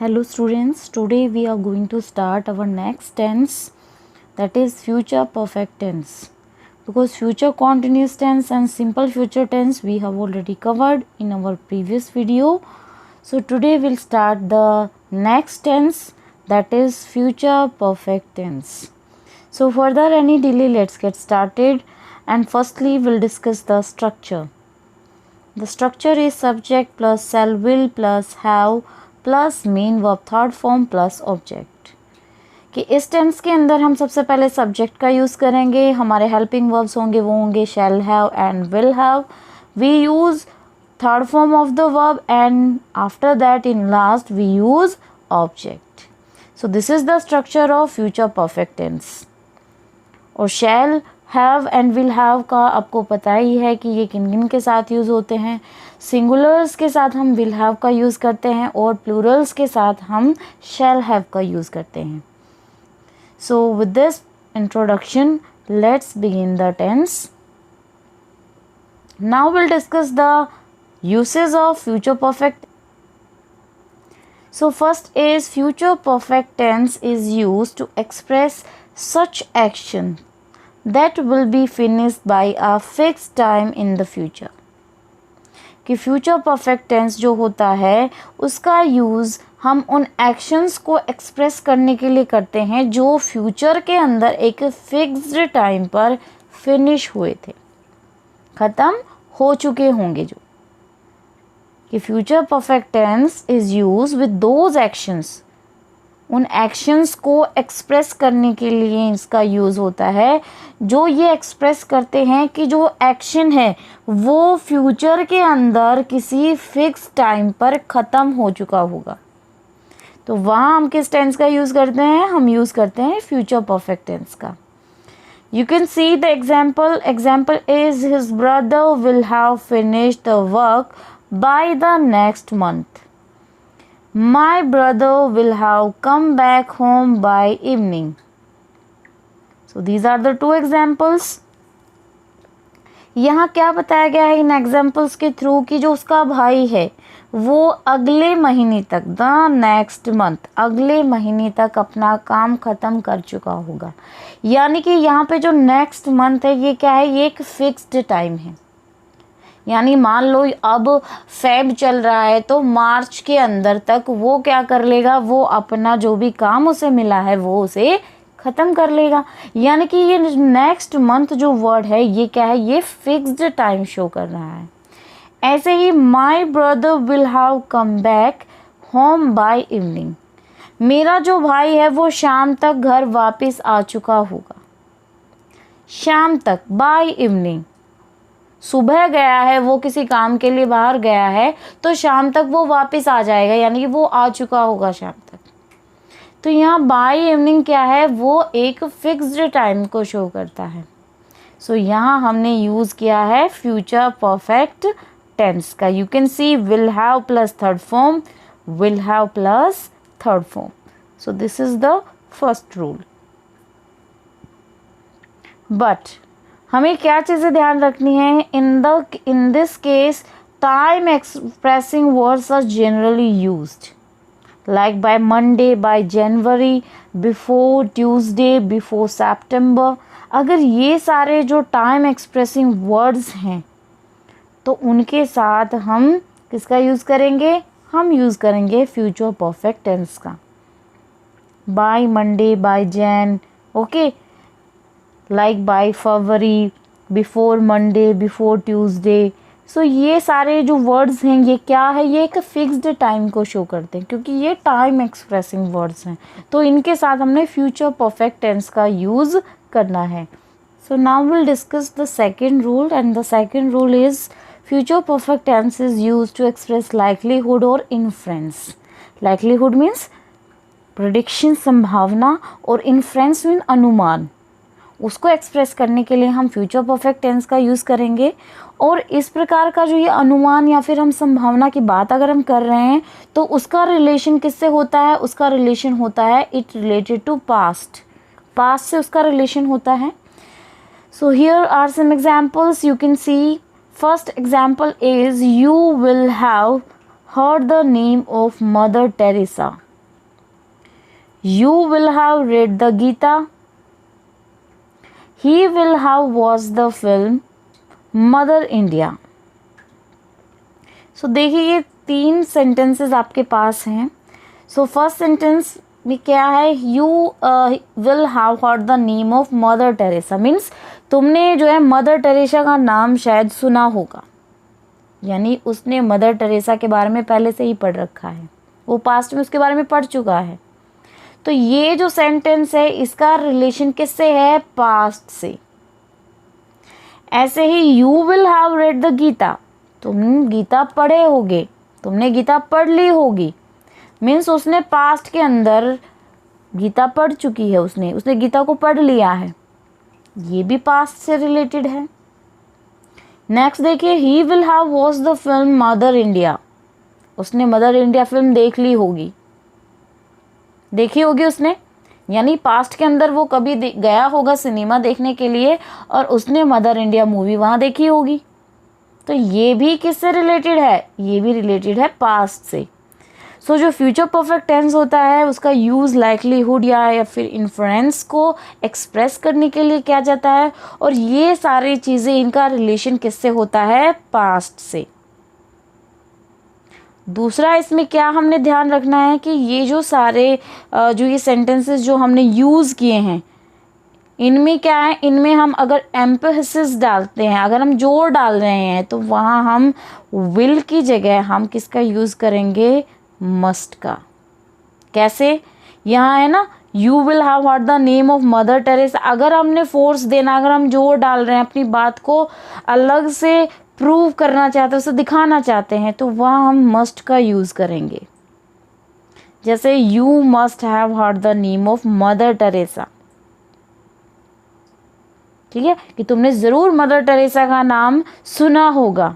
Hello students, today we are going to start our next tense, that is future perfect tense. Because future continuous tense and simple future tense we have already covered in our previous video. So today we'll start the next tense, that is future perfect tense. So further any delay, let's get started, and firstly we'll discuss the structure. The structure is subject plus shall will plus have plus main verb third form plus object. कि इस tense के अंदर हम सबसे पहले subject का use करेंगे, हमारे हेल्पिंग वर्ब्स होंगे वो होंगे shall have and will have. We use third form of the verb and after that in last we use object. So this is the structure of future perfect tense. और shall have and will have का आपको पता ही है कि ये किन किन के साथ यूज़ होते हैं। सिंगुलर्स के साथ हम विल हैव का यूज़ करते हैं और प्लूरल्स के साथ हम शैल हैव का यूज़ करते हैं। So with this introduction let's begin the tense. Now will discuss the uses of future perfect. So first is future perfect tense is used to express such action that will be finished by a fixed time in the future. कि future perfect tense जो होता है उसका use हम उन actions को express करने के लिए करते हैं जो फ्यूचर के अंदर एक फिक्स्ड टाइम पर फिनिश हुए थे, ख़त्म हो चुके होंगे। जो कि future perfect tense is use with those actions, उन एक्शंस को एक्सप्रेस करने के लिए इसका यूज़ होता है जो ये एक्सप्रेस करते हैं कि जो एक्शन है वो फ्यूचर के अंदर किसी फिक्स टाइम पर ख़त्म हो चुका होगा। तो वहाँ हम किस टेंस का यूज़ करते हैं? हम यूज़ करते हैं फ्यूचर परफेक्ट टेंस का। You can see the example is his brother will have finished the work by the next month. My brother will have come back home by evening. So these are the two examples. यहाँ क्या बताया गया है इन examples के through कि जो उसका भाई है वो अगले महीने तक, द नेक्स्ट मंथ, अगले महीने तक अपना काम ख़त्म कर चुका होगा। यानी कि यहाँ पे जो नेक्स्ट मंथ है ये क्या है? ये एक फिक्स्ड टाइम है। यानी मान लो अब फेब चल रहा है तो मार्च के अंदर तक वो क्या कर लेगा? वो अपना जो भी काम उसे मिला है वो उसे ख़त्म कर लेगा। यानी कि ये नेक्स्ट मंथ जो वर्ड है ये क्या है? ये फिक्स्ड टाइम शो कर रहा है। ऐसे ही my brother will have come back home by evening, मेरा जो भाई है वो शाम तक घर वापस आ चुका होगा। शाम तक, बाय इवनिंग, सुबह गया है वो किसी काम के लिए बाहर गया है तो शाम तक वो वापस आ जाएगा, यानी कि वो आ चुका होगा शाम तक। तो यहाँ बाय इवनिंग क्या है? वो एक फिक्स्ड टाइम को शो करता है। सो यहाँ हमने यूज़ किया है फ्यूचर परफेक्ट टेंस का। You can see will have plus third form, will have plus third form. So this is the first rule. But हमें क्या चीज़ें ध्यान रखनी है? In this case time expressing words are generally used, like by Monday, by January, before Tuesday, before September. अगर ये सारे जो टाइम एक्सप्रेसिंग वर्ड्स हैं तो उनके साथ हम किसका यूज़ करेंगे? हम यूज़ करेंगे फ्यूचर परफेक्ट टेंस का। By Monday, by Jan, okay, like by February, before Monday, before Tuesday. So ये सारे जो वर्ड्स हैं ये क्या है? ये एक फिक्स्ड टाइम को शो करते हैं क्योंकि ये टाइम एक्सप्रेसिंग वर्ड्स हैं, तो इनके साथ हमने फ्यूचर परफेक्ट टेंस का यूज़ करना है। So now will discuss the second rule, and the second rule is future perfect tense is use to express likelihood और इन्फ्रेंस। लाइकलीहुड मीन्स प्रेडिक्शन, संभावना, और इन्फ्रेंस मीन अनुमान। उसको एक्सप्रेस करने के लिए हम फ्यूचर परफेक्ट टेंस का यूज़ करेंगे। और इस प्रकार का जो ये अनुमान या फिर हम संभावना की बात अगर हम कर रहे हैं तो उसका रिलेशन किससे होता है? उसका रिलेशन होता है it related to past, past से उसका रिलेशन होता है। So here are some examples you can see. First example is you will have heard the name of Mother Teresa. You will have read the Gita. He will have watched the film Mother India. So देखिए ये 3 sentences आपके पास हैं. So first sentence में क्या है, you will have heard the name of mother Teresa. Means तुमने जो है मदर टेरेसा का नाम शायद सुना होगा, यानी उसने मदर टेरेसा के बारे में पहले से ही पढ़ रखा है, वो पास्ट में उसके बारे में पढ़ चुका है. तो ये जो सेंटेंस है इसका रिलेशन किससे है, पास्ट से. ऐसे ही you will have read the Gita, तुम गीता पढ़े होगे, तुमने गीता पढ़ ली होगी. मीन्स उसने पास्ट के अंदर गीता पढ़ चुकी है, उसने गीता को पढ़ लिया है, ये भी पास्ट से रिलेटेड है. नेक्स्ट देखिए, he will have watched the film mother India, उसने मदर इंडिया फिल्म देख ली होगी, देखी होगी उसने, यानी पास्ट के अंदर वो कभी गया होगा सिनेमा देखने के लिए और उसने मदर इंडिया मूवी वहाँ देखी होगी. तो ये भी किससे रिलेटेड है, ये भी रिलेटेड है पास्ट से. सो जो फ्यूचर परफेक्ट टेंस होता है उसका यूज़ लाइकलीहुड या फिर इन्फ्रेंस को एक्सप्रेस करने के लिए किया जाता है, और ये सारी चीज़ें इनका रिलेशन किससे होता है, पास्ट से. दूसरा इसमें क्या हमने ध्यान रखना है कि ये जो सारे जो ये सेंटेंसेस जो हमने यूज़ किए हैं इनमें क्या है, इनमें हम अगर एम्फेसिस डालते हैं, अगर हम जोर डाल रहे हैं तो वहाँ हम विल की जगह हम किसका यूज़ करेंगे, मस्ट का. कैसे, यहाँ है ना you will have heard the name of mother Teresa, अगर हमने फोर्स देना, अगर हम जोर डाल रहे हैं, अपनी बात को अलग से प्रूव करना चाहते हैं, उसे दिखाना चाहते हैं, तो वहाँ हम मस्ट का यूज़ करेंगे. जैसे you must have heard the name of mother Teresa, ठीक है, कि तुमने ज़रूर मदर टेरेसा का नाम सुना होगा.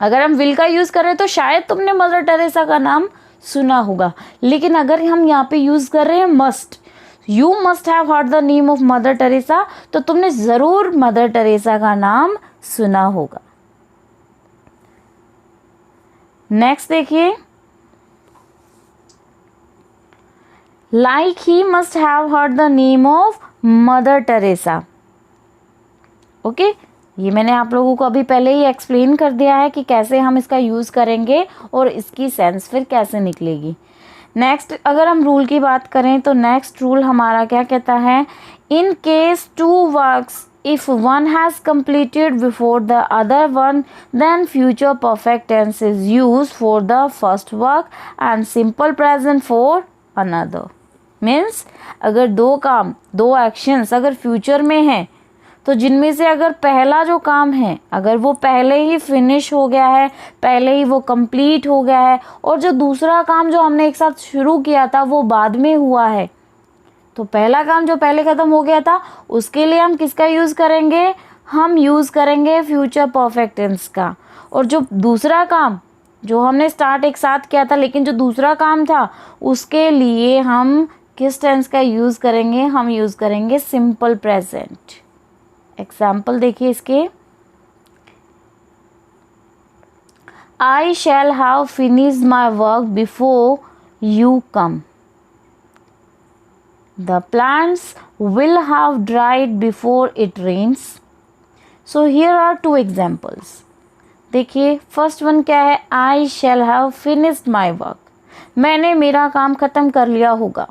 अगर हम विल का यूज़ करें तो शायद तुमने मदर टेरेसा का नाम सुना होगा, लेकिन अगर हम यहाँ पे यूज़ कर रहे हैं must, you must have heard the name of mother Teresa, तो तुमने ज़रूर मदर टेरेसा का नाम सुना होगा. नेक्स्ट देखिए, like he must have heard the name of mother Teresa. Okay, ये मैंने आप लोगों को अभी पहले ही एक्सप्लेन कर दिया है कि कैसे हम इसका यूज़ करेंगे और इसकी सेंस फिर कैसे निकलेगी. नेक्स्ट अगर हम रूल की बात करें तो नेक्स्ट रूल हमारा क्या कहता है, in case two works if one has completed before the other one then future perfect tense is use for the first work and simple present for another. Means अगर दो काम, दो एक्शंस अगर future में हैं तो जिनमें से अगर पहला जो काम है अगर वो पहले ही फिनिश हो गया है, पहले ही वो कंप्लीट हो गया है, और जो दूसरा काम जो हमने एक साथ शुरू किया था वो बाद में हुआ है, तो पहला काम जो पहले ख़त्म हो गया था उसके लिए हम किसका यूज़ करेंगे, हम यूज़ करेंगे फ्यूचर परफेक्ट टेंस का. और जो दूसरा काम जो हमने स्टार्ट एक साथ किया था लेकिन जो दूसरा काम था उसके लिए हम किस टेंस का यूज़ करेंगे, हम यूज़ करेंगे सिंपल प्रेजेंट. एग्जाम्पल देखिए इसके, I shall have finished my work before you come. The plants will have dried before it rains. So here are 2 examples. देखिए फर्स्ट वन क्या है, I shall have finished my work. मैंने मेरा काम ख़त्म कर लिया होगा.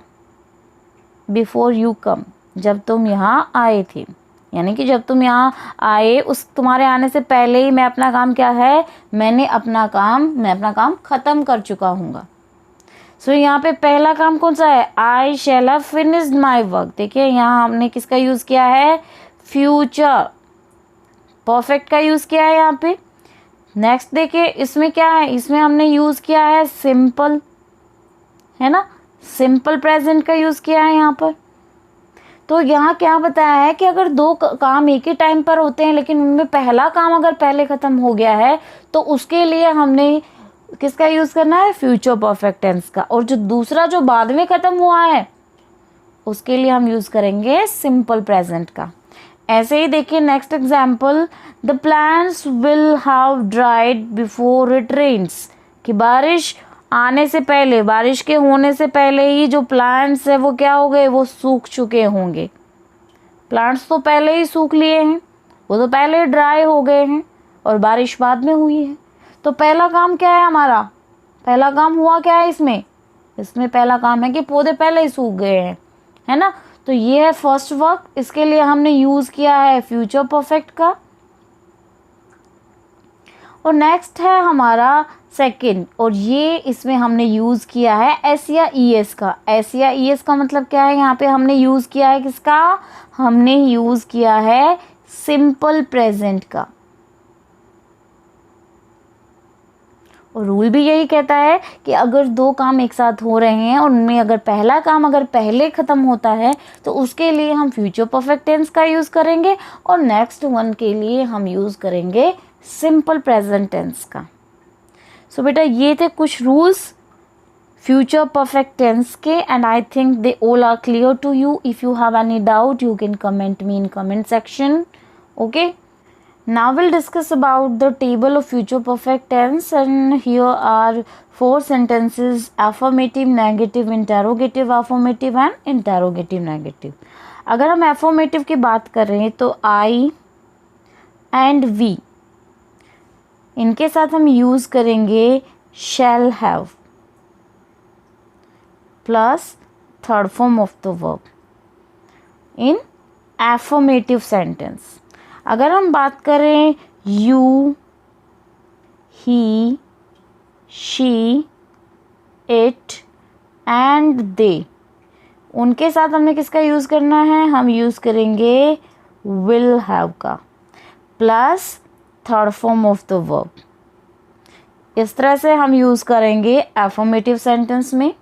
Before you come, जब तुम यहाँ आए थे, यानी कि जब तुम यहाँ आए उस तुम्हारे आने से पहले ही मैं अपना काम क्या है, मैं अपना काम ख़त्म कर चुका हूँगा. सो यहाँ पे पहला काम कौन सा है, I shall have finished my work. देखिए यहाँ हमने किसका यूज़ किया है, फ्यूचर परफेक्ट का यूज़ किया है यहाँ पे. नेक्स्ट देखिए इसमें क्या है, इसमें हमने यूज़ किया है सिंपल, है ना, सिंपल प्रेजेंट का यूज़ किया है यहाँ पर. तो यहाँ क्या बताया है कि अगर दो काम एक ही टाइम पर होते हैं लेकिन उनमें पहला काम अगर पहले ख़त्म हो गया है तो उसके लिए हमने किसका यूज़ करना है, फ्यूचर परफेक्ट टेंस का. और जो दूसरा जो बाद में ख़त्म हुआ है उसके लिए हम यूज़ करेंगे सिंपल प्रेजेंट का. ऐसे ही देखिए next example, the plants will have dried before it rains, कि बारिश आने से पहले, बारिश के होने से पहले ही जो प्लांट्स है वो क्या हो गए, वो सूख चुके होंगे। प्लांट्स तो पहले ही सूख लिए हैं, वो तो पहले ड्राई हो गए हैं और बारिश बाद में हुई है। तो पहला काम क्या है हमारा, पहला काम हुआ क्या है इसमें, इसमें पहला काम है कि पौधे पहले ही सूख गए हैं, है ना। तो ये है फर्स्ट वर्क, इसके लिए हमने यूज किया है फ्यूचर परफेक्ट का। और नेक्स्ट है हमारा सेकंड, और ये इसमें हमने यूज किया है एस या ई एस का। एस या ई एस का मतलब क्या है, यहाँ पे हमने यूज किया है किसका, हमने यूज किया है सिंपल प्रेजेंट का। और रूल भी यही कहता है कि अगर दो काम एक साथ हो रहे हैं और उनमें अगर पहला काम अगर पहले ख़त्म होता है तो उसके लिए हम फ्यूचर परफेक्ट टेंस का यूज़ करेंगे, और नेक्स्ट वन के लिए हम यूज़ करेंगे सिंपल प्रेजेंट टेंस का। सो बेटा ये थे कुछ रूल्स फ्यूचर परफेक्ट टेंस के, and I think they all are clear to you. If you have any doubt you can comment me in comment section. Okay, now we'll discuss about the table of future perfect tense, and here are 4 sentences: affirmative, negative, interrogative affirmative and interrogative negative. अगर हम affirmative की बात कर रहे हैं तो I and we, इनके साथ हम यूज़ करेंगे shall have plus third form of the verb in affirmative sentence. अगर हम बात करें you, he, she, it and they, उनके साथ हमने किसका यूज़ करना है, हम यूज़ करेंगे विल हैव का plus third form of the verb. इस तरह से हम यूज़ करेंगे एफर्मेटिव सेंटेंस में.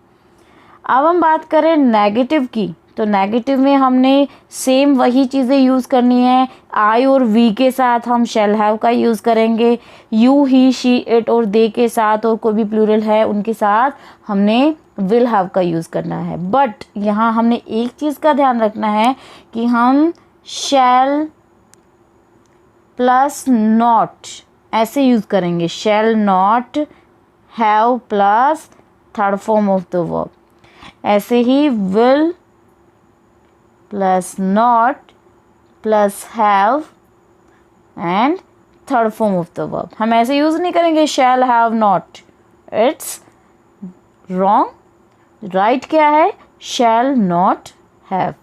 अब हम बात करें नेगेटिव की, तो नेगेटिव में हमने सेम वही चीज़ें यूज़ करनी है. आई और वी के साथ हम शैल हैव का यूज़ करेंगे. यू, ही, शी, इट और दे के साथ और कोई भी प्लूरल है उनके साथ हमने विल हैव का यूज़ करना है. बट यहाँ हमने एक चीज़ का ध्यान रखना है कि हम शैल प्लस नॉट ऐसे यूज़ करेंगे. Shall not have plus third form of the verb. ऐसे ही will plus not plus have and third form of the verb. हम ऐसे यूज़ नहीं करेंगे shall have not, it's wrong. Right क्या है, शैल नॉट हैव.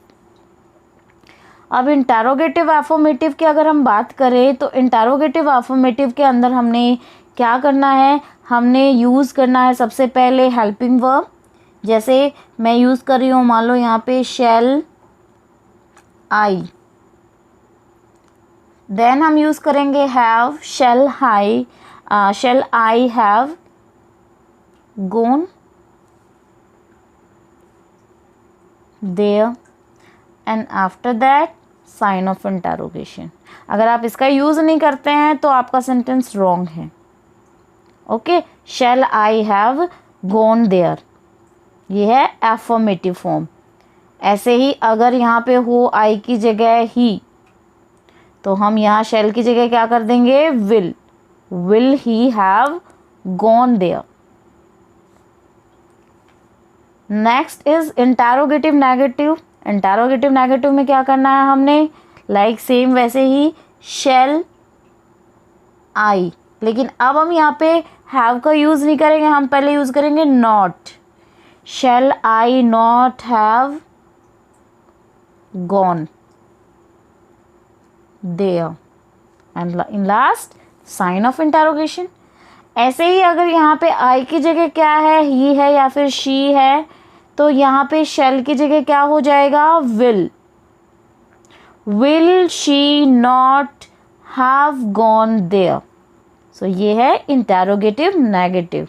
अब इंटरोगेटिव एफर्मेटिव की अगर हम बात करें तो इंटरोगेटिव एफर्मेटिव के अंदर हमने क्या करना है, हमने यूज़ करना है सबसे पहले हेल्पिंग वर्ब. जैसे मैं यूज़ कर रही हूँ, मान लो यहाँ पे शैल आई, देन हम यूज़ करेंगे have. Shall I have gone there, and after that sign of interrogation. अगर आप इसका यूज़ नहीं करते हैं तो आपका सेंटेंस रॉन्ग है. Okay, shall I have gone there, ये है एफर्मेटिव फॉर्म. ऐसे ही अगर यहाँ पे हो आई की जगह ही, तो हम यहाँ शैल की जगह क्या कर देंगे, will. Will he have gone there. Next is interrogative negative. Interrogative negative में क्या करना है हमने, लाइक सेम वैसे ही शैल आई, लेकिन अब हम यहाँ पे हैव का यूज़ नहीं करेंगे, हम पहले यूज़ करेंगे not. Shall I not have gone there, and in last sign of interrogation. ऐसे ही अगर यहाँ पे आई की जगह क्या है, ही है या फिर शी है, तो यहाँ पे शैल की जगह क्या हो जाएगा, will. Will she not have gone there. So ये है interrogative negative.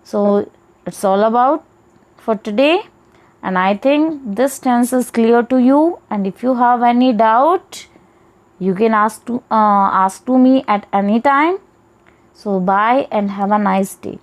So it's all about for today, and I think this tense is clear to you, and if you have any doubt you can ask to me at any time. So bye and have a nice day.